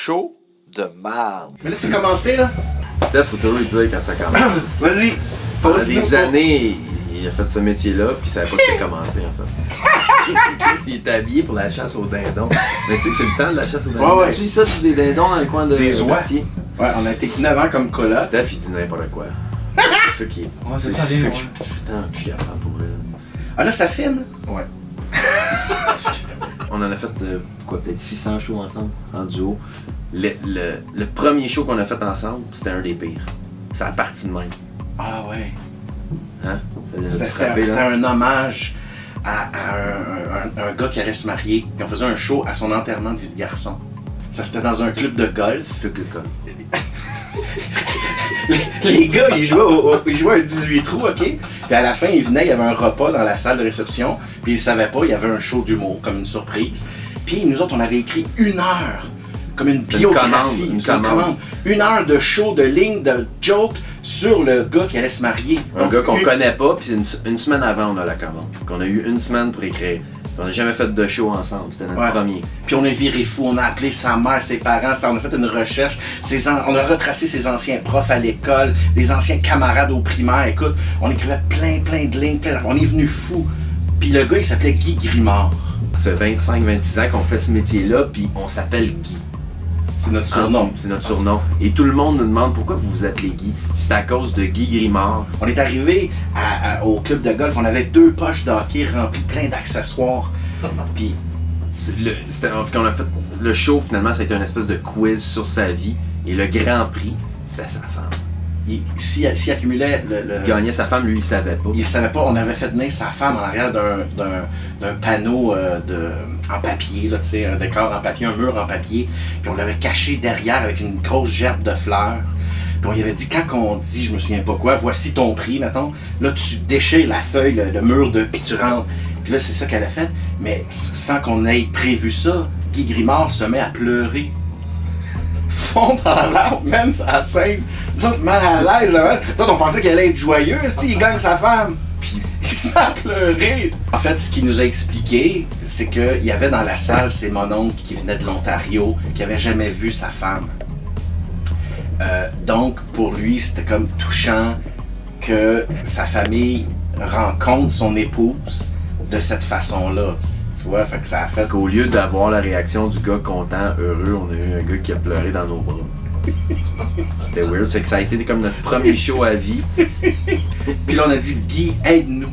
show de merde. Mais là, c'est commencé, là. Steph, faut toujours lui dire quand ça commence. Vas-y. Pendant des années, il a fait ce métier-là, puis il savait pas que c'est commencé, en fait. Il était habillé pour la chasse aux dindons. Mais tu sais que c'est le temps de la chasse aux dindons. Ouais. Tu sais ça, des dindons dans le coin de Des oies. quartier. Ouais, on a été 9 ans comme coloc. Steph, il dit n'importe quoi. C'est ça qui est. Ouais, c'est c'est ça, ça les que je suis putain plus capable pour vrai. Ah là, ça filme? Ouais. On en a fait, peut-être 600 shows ensemble, en duo. Le premier show qu'on a fait ensemble, c'était un des pires. Ça a parti de même. Ah ouais. Hein? C'était un hommage à un gars qui allait se marier. Puis on faisait un show à son enterrement de vie de garçon. Ça, c'était dans un club de golf. Fuck le con. Les gars, ils jouaient un 18 trous, OK? Puis à la fin, ils venaient, il y avait un repas dans la salle de réception. Puis ils savaient pas, il y avait un show d'humour, comme une surprise. Puis nous autres, on avait écrit 1 heure, comme une biographie. Une commande. 1 heure de show, de lignes, de jokes sur le gars qui allait se marier. Un gars qu'on connaît pas, puis c'est une semaine avant, on a la commande. Donc on a eu 1 semaine pour écrire. Puis on n'a jamais fait de show ensemble, c'était notre premier. Puis on a viré fou, on a appelé sa mère, ses parents, on a fait une recherche, on a retracé ses anciens profs à l'école, des anciens camarades au primaire. Écoute, on écrivait plein de lignes, on est venu fou. Puis le gars, il s'appelait Guy Grimard. Ça fait 25-26 ans qu'on fait ce métier-là, puis on s'appelle Guy. C'est notre surnom. C'est notre surnom. Et tout le monde nous demande pourquoi vous vous appelez Guy. C'est à cause de Guy Grimard. On est arrivé au club de golf, on avait 2 poches de hockey remplies plein d'accessoires. Puis quand on a fait le show, finalement, ça a été une espèce de quiz sur sa vie. Et le grand prix, c'était sa femme. S'il accumulait Il gagnait sa femme, lui, il savait pas. Il savait pas, on avait fait venir sa femme en arrière d'un panneau en papier, là, tu sais, un décor en papier, un mur en papier. Puis on l'avait caché derrière avec une grosse gerbe de fleurs. Puis on lui avait dit, quand on dit, je me souviens pas quoi, voici ton prix, mettons, là tu déchires la feuille, le mur puis tu rentres. Puis là, c'est ça qu'elle a fait. Mais sans qu'on ait prévu ça, Guy Grimard se met à pleurer. Fond dans la larme, man, c'est la scène. Nous autres, mal à l'aise, là. Toi, on pensait qu'il allait être joyeux, il gagne sa femme. Puis il se met à pleurer. En fait, ce qu'il nous a expliqué, c'est qu'il y avait dans la salle ses mononcles qui venaient de l'Ontario, qui n'avaient jamais vu sa femme. Donc, pour lui, c'était comme touchant que sa famille rencontre son épouse de cette façon-là. Tu vois, fait que ça a fait qu'au lieu d'avoir la réaction du gars content, heureux, on a eu un gars qui a pleuré dans nos bras. C'était weird, c'est que ça a été comme notre premier show à vie. Puis là on a dit Guy, aide-nous.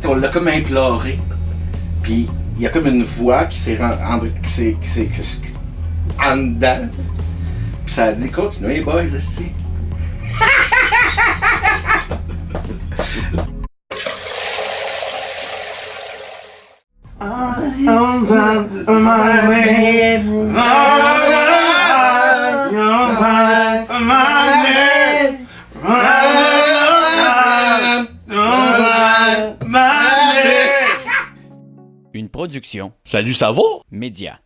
On l'a comme imploré. Puis il y a comme une voix qui s'est en dedans. Puis ça a dit continuez les boys, esti. Une production. Salut, ça va? Média.